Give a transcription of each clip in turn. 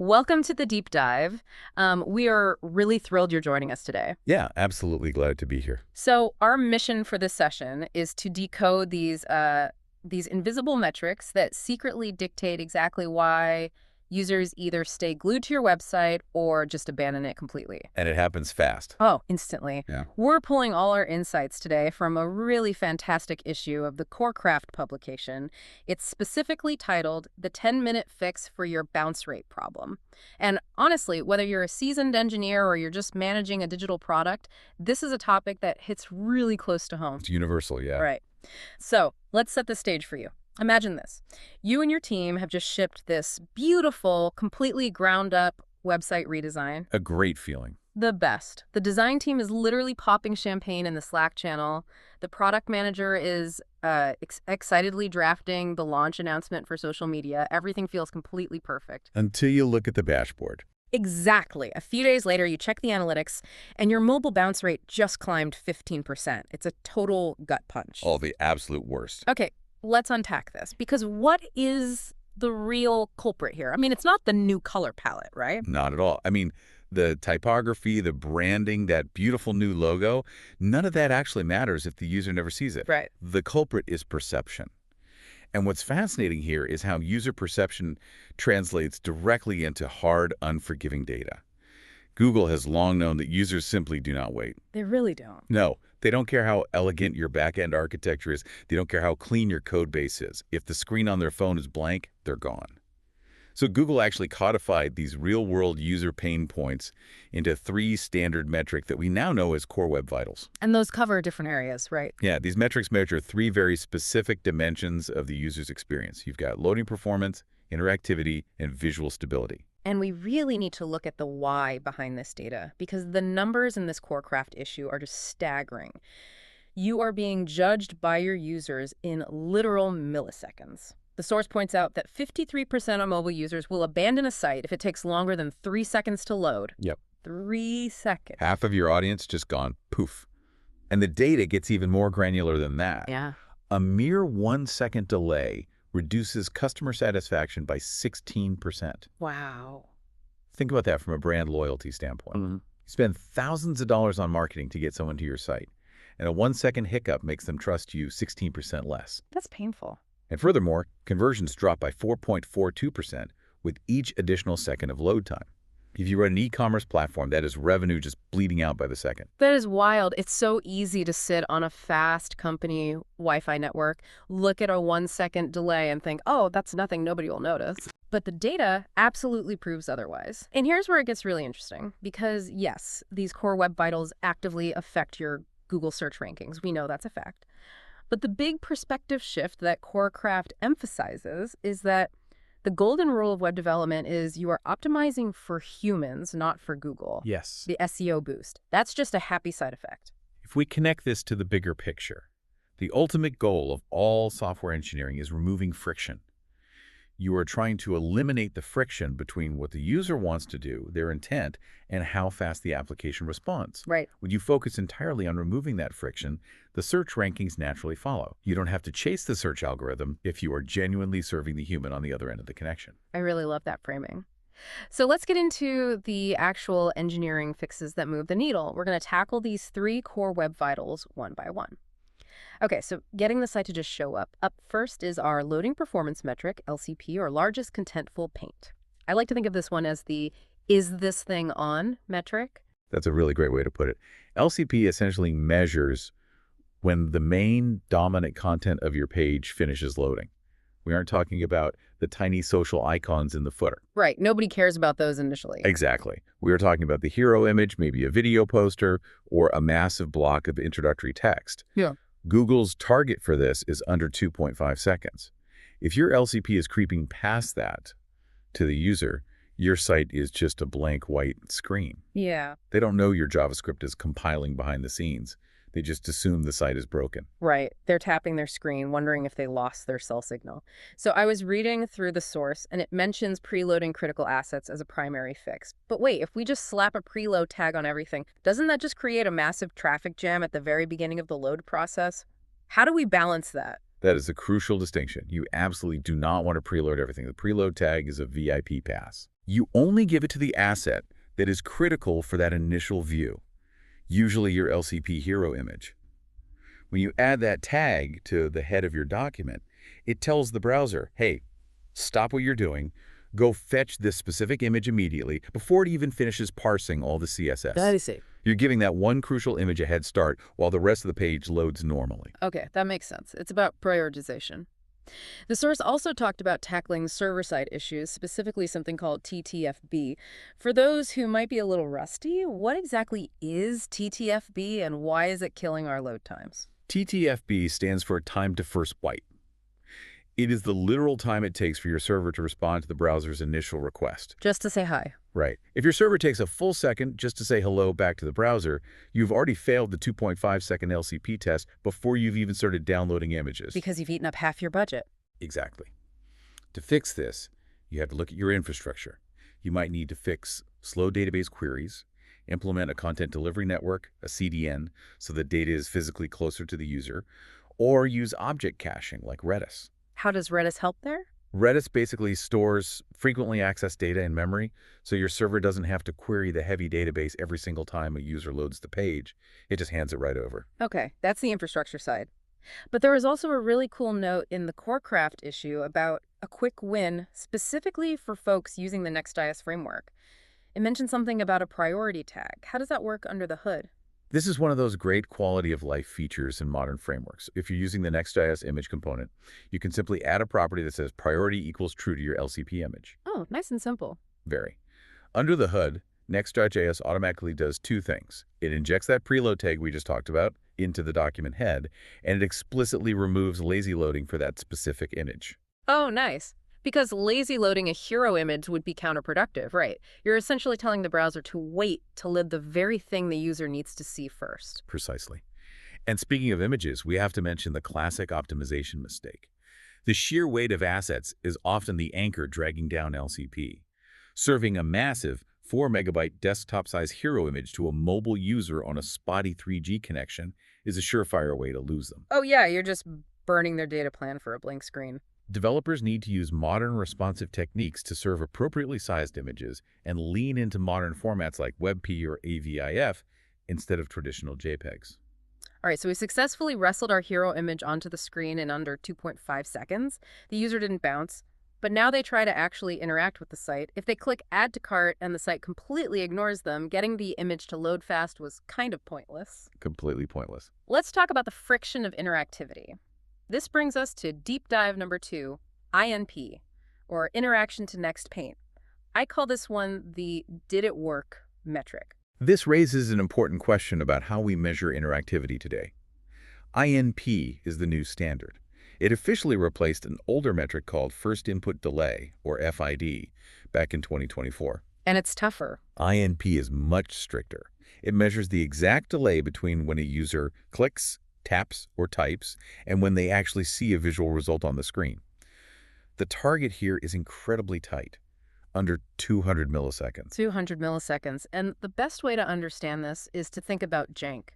Welcome to the deep dive. We are really thrilled you're joining us today. Yeah, absolutely glad to be here. So our mission for this session is to decode these invisible metrics that secretly dictate exactly why users either stay glued to your website or just abandon it completely. And it happens fast. Oh, instantly. Yeah. We're pulling all our insights today from a really fantastic issue of the CoreCraft publication. It's specifically titled The 10-Minute Fix for Your Bounce Rate Problem. And honestly, whether you're a seasoned engineer or you're just managing a digital product, this is a topic that hits really close to home. It's universal, yeah. Right. So let's set the stage for you. Imagine this. You and your team have just shipped this beautiful, completely ground-up website redesign. A great feeling. The best. The design team is literally popping champagne in the Slack channel. The product manager is excitedly drafting the launch announcement for social media. Everything feels completely perfect. Until you look at the dashboard. Exactly. A few days later, you check the analytics, and your mobile bounce rate just climbed 15%. It's a total gut punch. Oh, the absolute worst. Okay, let's unpack this, because what is the real culprit here? I mean, it's not the new color palette, right? Not at all. I mean, the typography, the branding, that beautiful new logo, none of that actually matters if the user never sees it. Right. The culprit is perception. And what's fascinating here is how user perception translates directly into hard, unforgiving data. Google has long known that users simply do not wait. They really don't. No, they don't care how elegant your back-end architecture is. They don't care how clean your code base is. If the screen on their phone is blank, they're gone. So Google actually codified these real-world user pain points into 3 standard metrics that we now know as core WebVitals. And those cover different areas, right? Yeah, these metrics measure 3 very specific dimensions of the user's experience. You've got loading performance, interactivity, and visual stability. And we really need to look at the why behind this data, because the numbers in this CoreCraft issue are just staggering. You are being judged by your users in literal milliseconds. The source points out that 53% of mobile users will abandon a site if it takes longer than 3 seconds to load. Yep. 3 seconds. Half of your audience just gone poof. And the data gets even more granular than that. Yeah. A mere 1-second delay reduces customer satisfaction by 16%. Wow. Think about that from a brand loyalty standpoint. You spend thousands of dollars on marketing to get someone to your site, and a 1-second hiccup makes them trust you 16% less. That's painful. And furthermore, conversions drop by 4.42% with each additional second of load time. If you run an e-commerce platform, that is revenue just bleeding out by the second. That is wild. It's so easy to sit on a fast company Wi-Fi network, look at a 1-second delay and think, oh, that's nothing, nobody will notice. But the data absolutely proves otherwise. And here's where it gets really interesting, because yes, these core web vitals actively affect your Google search rankings. We know that's a fact. But the big perspective shift that CoreCraft emphasizes is that the golden rule of web development is you are optimizing for humans, not for Google. Yes. The SEO boost. That's just a happy side effect. If we connect this to the bigger picture, the ultimate goal of all software engineering is removing friction. You are trying to eliminate the friction between what the user wants to do, their intent, and how fast the application responds. Right. When you focus entirely on removing that friction, the search rankings naturally follow. You don't have to chase the search algorithm if you are genuinely serving the human on the other end of the connection. I really love that framing. So let's get into the actual engineering fixes that move the needle. We're going to tackle these 3 core web vitals one by one. Okay, so getting the site to just show up. Up first is our loading performance metric, LCP, or largest contentful paint. I like to think of this one as the is this thing on metric. That's a really great way to put it. LCP essentially measures when the main dominant content of your page finishes loading. We aren't talking about the tiny social icons in the footer. Right, nobody cares about those initially. Exactly. We are talking about the hero image, maybe a video poster, or a massive block of introductory text. Yeah. Google's target for this is under 2.5 seconds. If your LCP is creeping past that to the user, your site is just a blank white screen. Yeah. They don't know your JavaScript is compiling behind the scenes. They just assume the site is broken. Right. They're tapping their screen, wondering if they lost their cell signal. So I was reading through the source, and it mentions preloading critical assets as a primary fix. But wait, if we just slap a preload tag on everything, doesn't that just create a massive traffic jam at the very beginning of the load process? How do we balance that? That is a crucial distinction. You absolutely do not want to preload everything. The preload tag is a VIP pass. You only give it to the asset that is critical for that initial view, usually your LCP hero image. When you add that tag to the head of your document, it tells the browser, hey, stop what you're doing, go fetch this specific image immediately before it even finishes parsing all the CSS. That is it. You're giving that one crucial image a head start while the rest of the page loads normally. Okay, that makes sense. It's about prioritization. The source also talked about tackling server-side issues, specifically something called TTFB. For those who might be a little rusty, what exactly is TTFB and why is it killing our load times? TTFB stands for time to first byte. It is the literal time it takes for your server to respond to the browser's initial request. Just to say hi. Right. If your server takes a full second just to say hello back to the browser, you've already failed the 2.5-second LCP test before you've even started downloading images. Because you've eaten up half your budget. Exactly. To fix this, you have to look at your infrastructure. You might need to fix slow database queries, implement a content delivery network, a CDN, so the data is physically closer to the user, or use object caching like Redis. How does Redis help there? Redis basically stores frequently accessed data in memory, so your server doesn't have to query the heavy database every single time a user loads the page. It just hands it right over. Okay, that's the infrastructure side. But there was also a really cool note in the CoreCraft issue about a quick win specifically for folks using the Next.js framework. It mentioned something about a priority tag. How does that work under the hood? This is one of those great quality of life features in modern frameworks. If you're using the Next.js image component, you can simply add a property that says priority equals true to your LCP image. Oh, nice and simple. Very. Under the hood, Next.js automatically does two things. It injects that preload tag we just talked about into the document head, and it explicitly removes lazy loading for that specific image. Oh, nice. Because lazy loading a hero image would be counterproductive, right? You're essentially telling the browser to wait to load the very thing the user needs to see first. Precisely. And speaking of images, we have to mention the classic optimization mistake. The sheer weight of assets is often the anchor dragging down LCP. Serving a massive 4-megabyte desktop-size hero image to a mobile user on a spotty 3G connection is a surefire way to lose them. Oh yeah, you're just burning their data plan for a blank screen. Developers need to use modern responsive techniques to serve appropriately sized images and lean into modern formats like WebP or AVIF instead of traditional JPEGs. All right, so we successfully wrestled our hero image onto the screen in under 2.5 seconds. The user didn't bounce, but now they try to actually interact with the site. If they click Add to Cart and the site completely ignores them, getting the image to load fast was kind of pointless. Completely pointless. Let's talk about the friction of interactivity. This brings us to deep dive number 2, INP, or Interaction to Next Paint. I call this one the Did It Work metric. This raises an important question about how we measure interactivity today. INP is the new standard. It officially replaced an older metric called First Input Delay, or FID, back in 2024. And it's tougher. INP is much stricter. It measures the exact delay between when a user clicks, taps, or types, and when they actually see a visual result on the screen. The target here is incredibly tight, under 200 milliseconds. 200 milliseconds. And the best way to understand this is to think about jank.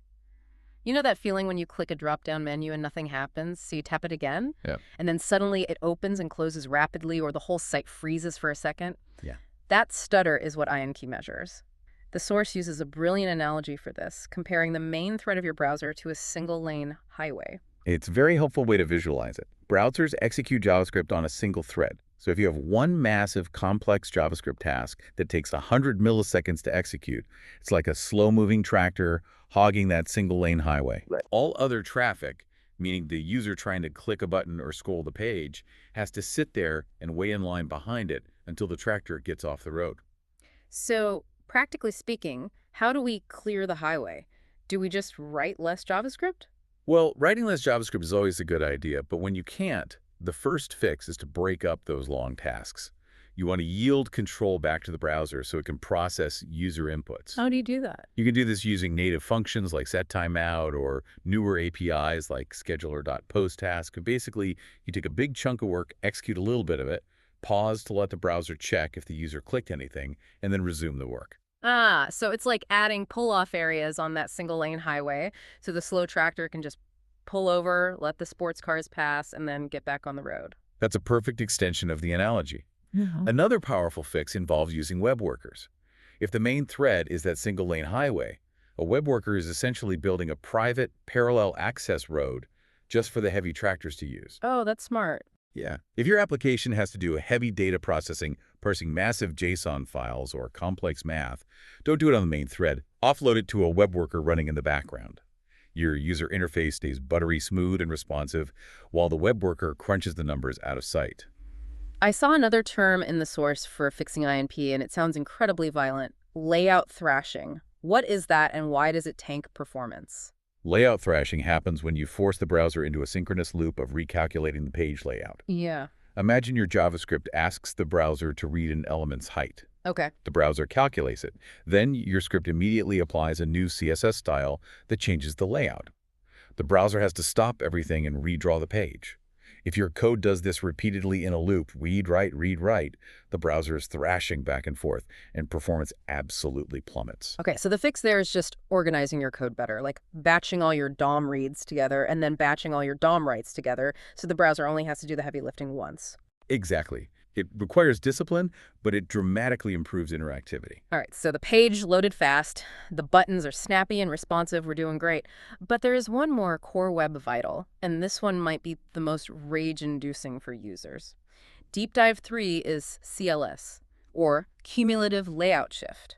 You know that feeling when you click a drop-down menu and nothing happens, so you tap it again? Yeah. And then suddenly it opens and closes rapidly, or the whole site freezes for a second? Yeah. That stutter is what INP measures. The source uses a brilliant analogy for this, comparing the main thread of your browser to a single-lane highway. It's a very helpful way to visualize it. Browsers execute JavaScript on a single thread. So if you have one massive, complex JavaScript task that takes 100 milliseconds to execute, it's like a slow-moving tractor hogging that single-lane highway. Right. All other traffic, meaning the user trying to click a button or scroll the page, has to sit there and wait in line behind it until the tractor gets off the road. So, practically speaking, how do we clear the highway? Do we just write less JavaScript? Well, writing less JavaScript is always a good idea, but when you can't, the first fix is to break up those long tasks. You want to yield control back to the browser so it can process user inputs. How do you do that? You can do this using native functions like setTimeout or newer APIs like scheduler.postTask. Basically, you take a big chunk of work, execute a little bit of it, pause to let the browser check if the user clicked anything, and then resume the work. Ah, so it's like adding pull-off areas on that single-lane highway so the slow tractor can just pull over, let the sports cars pass, and then get back on the road. That's a perfect extension of the analogy. Yeah. Another powerful fix involves using web workers. If the main thread is that single-lane highway, a web worker is essentially building a private, parallel access road just for the heavy tractors to use. Oh, that's smart. Yeah. If your application has to do a heavy data processing, parsing massive JSON files or complex math, don't do it on the main thread. Offload it to a web worker running in the background. Your user interface stays buttery smooth and responsive, while the web worker crunches the numbers out of sight. I saw another term in the source for fixing INP, and it sounds incredibly violent. Layout thrashing. What is that, and why does it tank performance? Layout thrashing happens when you force the browser into a synchronous loop of recalculating the page layout. Yeah. Imagine your JavaScript asks the browser to read an element's height. Okay. The browser calculates it. Then your script immediately applies a new CSS style that changes the layout. The browser has to stop everything and redraw the page. If your code does this repeatedly in a loop, read, write, the browser is thrashing back and forth, and performance absolutely plummets. Okay, so the fix there is just organizing your code better, like batching all your DOM reads together and then batching all your DOM writes together, so the browser only has to do the heavy lifting once. Exactly. It requires discipline, but it dramatically improves interactivity. All right, so the page loaded fast, the buttons are snappy and responsive, we're doing great. But there is one more core web vital, and this one might be the most rage-inducing for users. Deep Dive 3 is CLS, or Cumulative Layout Shift,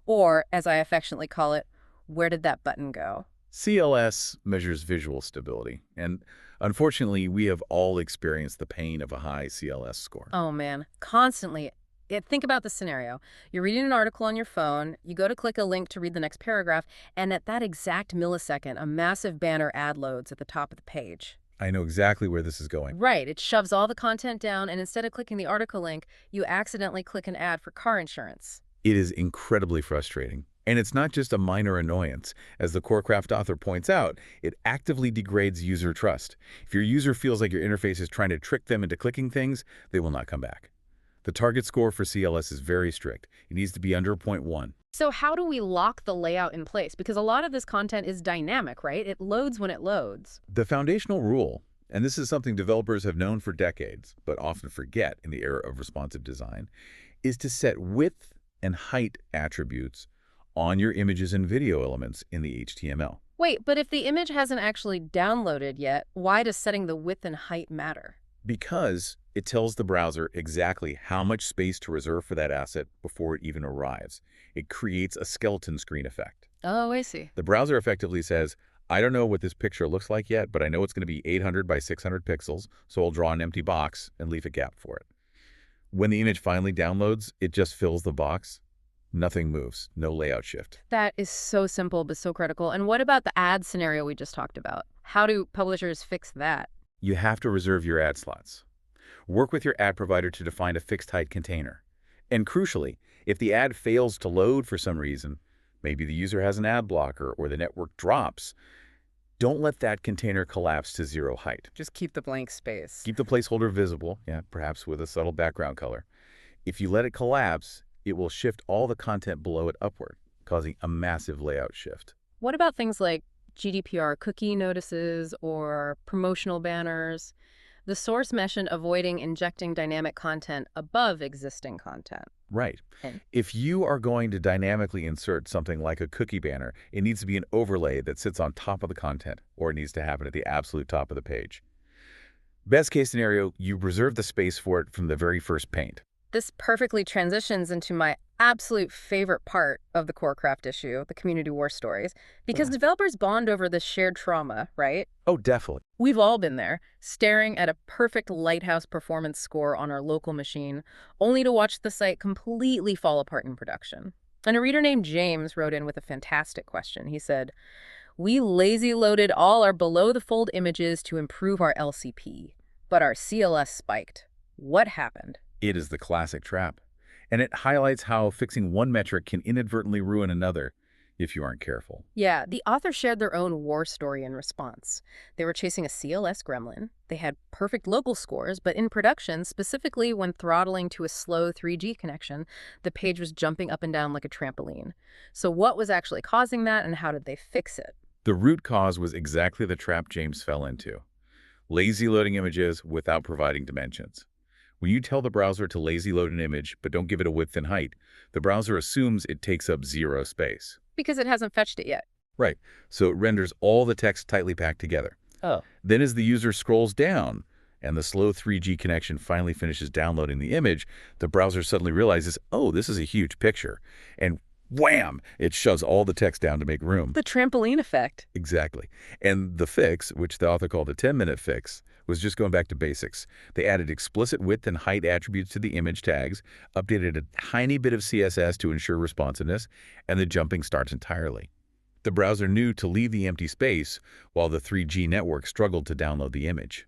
or, as I affectionately call it, where did that button go? CLS measures visual stability, and unfortunately, we have all experienced the pain of a high CLS score. Oh man, constantly. Think about the scenario. You're reading an article on your phone, you go to click a link to read the next paragraph, and at that exact millisecond, a massive banner ad loads at the top of the page. I know exactly where this is going. Right, it shoves all the content down, and instead of clicking the article link, you accidentally click an ad for car insurance. It is incredibly frustrating. And it's not just a minor annoyance. As the CoreCraft author points out, it actively degrades user trust. If your user feels like your interface is trying to trick them into clicking things, they will not come back. The target score for CLS is very strict. It needs to be under 0.1. So how do we lock the layout in place? Because a lot of this content is dynamic, right? It loads when it loads. The foundational rule, and this is something developers have known for decades, but often forget in the era of responsive design, is to set width and height attributes on your images and video elements in the HTML. Wait, but if the image hasn't actually downloaded yet, why does setting the width and height matter? Because it tells the browser exactly how much space to reserve for that asset before it even arrives. It creates a skeleton screen effect. Oh, I see. The browser effectively says, I don't know what this picture looks like yet, but I know it's going to be 800 by 600 pixels, so I'll draw an empty box and leave a gap for it. When the image finally downloads, it just fills the box. Nothing moves, no layout shift. That is so simple but so critical. And what about the ad scenario we just talked about? How do publishers fix that? You have to reserve your ad slots. Work with your ad provider to define a fixed height container. And crucially, if the ad fails to load for some reason, maybe the user has an ad blocker or the network drops, don't let that container collapse to 0 height. Just keep the blank space. Keep the placeholder visible, perhaps with a subtle background color. If you let it collapse, it will shift all the content below it upward, causing a massive layout shift. What about things like GDPR cookie notices or promotional banners? The source mentioned avoiding injecting dynamic content above existing content. Right. If you are going to dynamically insert something like a cookie banner, it needs to be an overlay that sits on top of the content, or it needs to happen at the absolute top of the page. Best case scenario, you reserve the space for it from the very first paint. This perfectly transitions into my absolute favorite part of the CoreCraft issue, the community war stories, because developers bond over this shared trauma, right? Oh, definitely. We've all been there, staring at a perfect lighthouse performance score on our local machine, only to watch the site completely fall apart in production. And a reader named James wrote in with a fantastic question. He said, "We lazy loaded all our below-the-fold images to improve our LCP, but our CLS spiked. What happened?" It is the classic trap. And it highlights how fixing one metric can inadvertently ruin another if you aren't careful. Yeah, the author shared their own war story in response. They were chasing a CLS gremlin. They had perfect local scores, but in production, specifically when throttling to a slow 3G connection, the page was jumping up and down like a trampoline. So what was actually causing that, and how did they fix it? The root cause was exactly the trap James fell into. Lazy loading images without providing dimensions. When you tell the browser to lazy load an image, but don't give it a width and height, the browser assumes it takes up zero space. Because it hasn't fetched it yet. Right, so it renders all the text tightly packed together. Oh. Then as the user scrolls down and the slow 3G connection finally finishes downloading the image, the browser suddenly realizes, oh, this is a huge picture. And wham! It shoves all the text down to make room. The trampoline effect. Exactly. And the fix, which the author called a 10-minute fix, was just going back to basics. They added explicit width and height attributes to the image tags, updated a tiny bit of CSS to ensure responsiveness, and the jumping starts entirely. The browser knew to leave the empty space while the 3G network struggled to download the image.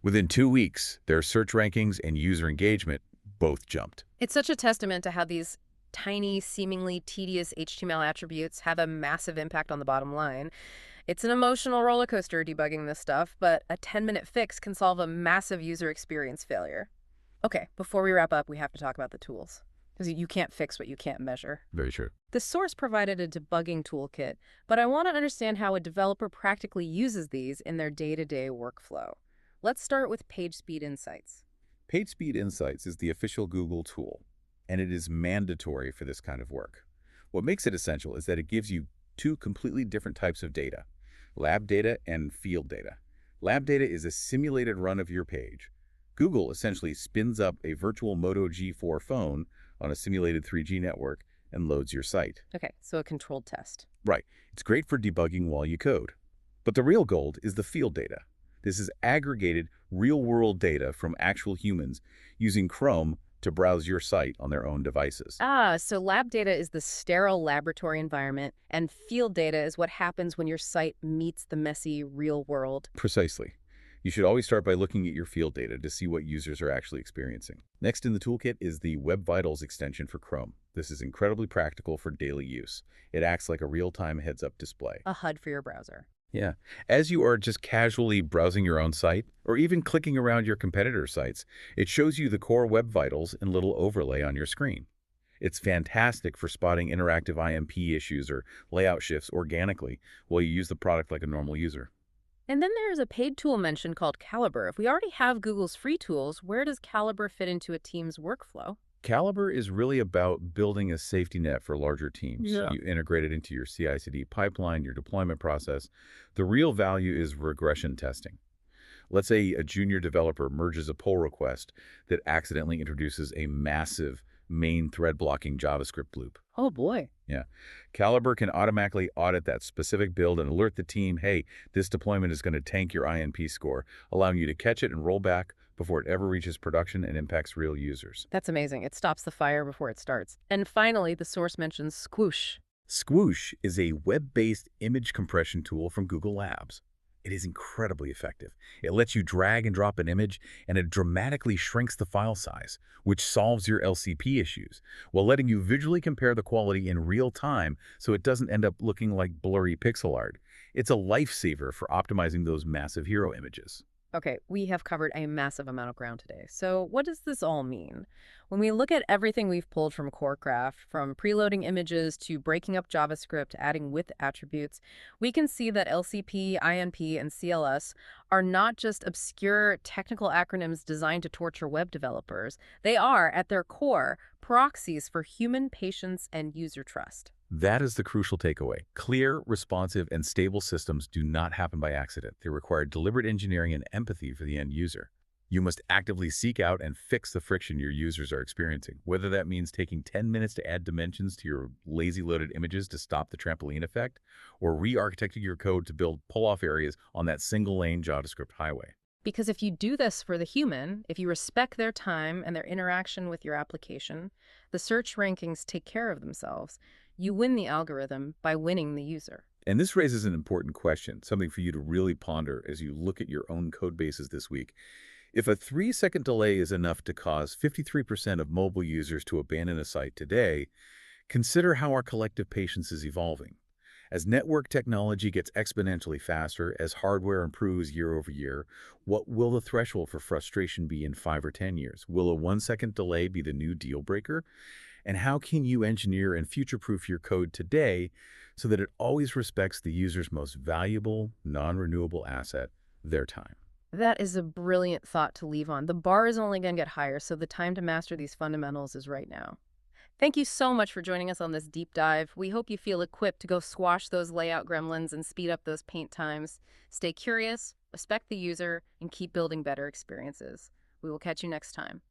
Within 2 weeks, their search rankings and user engagement both jumped. It's such a testament to how these tiny, seemingly tedious HTML attributes have a massive impact on the bottom line. It's an emotional roller coaster debugging this stuff, but a 10-minute fix can solve a massive user experience failure. Okay, before we wrap up, we have to talk about the tools, because you can't fix what you can't measure. Very true. The source provided a debugging toolkit, but I want to understand how a developer practically uses these in their day-to-day workflow. Let's start with PageSpeed Insights. PageSpeed Insights is the official Google tool, and it is mandatory for this kind of work. What makes it essential is that it gives you two completely different types of data, lab data and field data. Lab data is a simulated run of your page. Google essentially spins up a virtual Moto G4 phone on a simulated 3G network and loads your site. Okay, so a controlled test. Right. It's great for debugging while you code. But the real gold is the field data. This is aggregated real-world data from actual humans using Chrome to browse your site on their own devices. So lab data is the sterile laboratory environment, and field data is what happens when your site meets the messy real world. Precisely. You should always start by looking at your field data to see what users are actually experiencing. Next in the toolkit is the WebVitals extension for Chrome. This is incredibly practical for daily use. It acts like a real-time heads-up display. A HUD for your browser. Yeah. As you are just casually browsing your own site, or even clicking around your competitor sites, it shows you the core web vitals in a little overlay on your screen. It's fantastic for spotting interactive IMP issues or layout shifts organically while you use the product like a normal user. And then there's a paid tool mentioned called Calibre. If we already have Google's free tools, where does Calibre fit into a team's workflow? Calibre is really about building a safety net for larger teams. Yeah. You integrate it into your CI/CD pipeline, your deployment process. The real value is regression testing. Let's say a junior developer merges a pull request that accidentally introduces a massive main thread blocking JavaScript loop. Oh boy. Yeah. Calibre can automatically audit that specific build and alert the team, hey, this deployment is going to tank your INP score, allowing you to catch it and roll back before it ever reaches production and impacts real users. That's amazing. It stops the fire before it starts. And finally, the source mentions Squoosh. Squoosh is a web-based image compression tool from Google Labs. It is incredibly effective. It lets you drag and drop an image, and it dramatically shrinks the file size, which solves your LCP issues, while letting you visually compare the quality in real time so it doesn't end up looking like blurry pixel art. It's a lifesaver for optimizing those massive hero images. Okay, we have covered a massive amount of ground today. So what does this all mean? When we look at everything we've pulled from CoreCraft, from preloading images to breaking up JavaScript, adding with attributes, we can see that LCP, INP, and CLS are not just obscure technical acronyms designed to torture web developers. They are, at their core, proxies for human patience and user trust. That is the crucial takeaway. Clear, responsive, and stable systems do not happen by accident. They require deliberate engineering and empathy for the end user. You must actively seek out and fix the friction your users are experiencing, whether that means taking 10 minutes to add dimensions to your lazy loaded images to stop the trampoline effect, or re-architecting your code to build pull-off areas on that single-lane JavaScript highway. Because if you do this for the human, if you respect their time and their interaction with your application, the search rankings take care of themselves. You win the algorithm by winning the user. And this raises an important question, something for you to really ponder as you look at your own code bases this week. If a 3-second delay is enough to cause 53% of mobile users to abandon a site today, consider how our collective patience is evolving. As network technology gets exponentially faster, as hardware improves year over year, what will the threshold for frustration be in 5 or 10 years? Will a 1-second delay be the new deal breaker? And how can you engineer and future-proof your code today so that it always respects the user's most valuable, non-renewable asset, their time? That is a brilliant thought to leave on. The bar is only going to get higher, so the time to master these fundamentals is right now. Thank you so much for joining us on this deep dive. We hope you feel equipped to go squash those layout gremlins and speed up those paint times. Stay curious, respect the user, and keep building better experiences. We will catch you next time.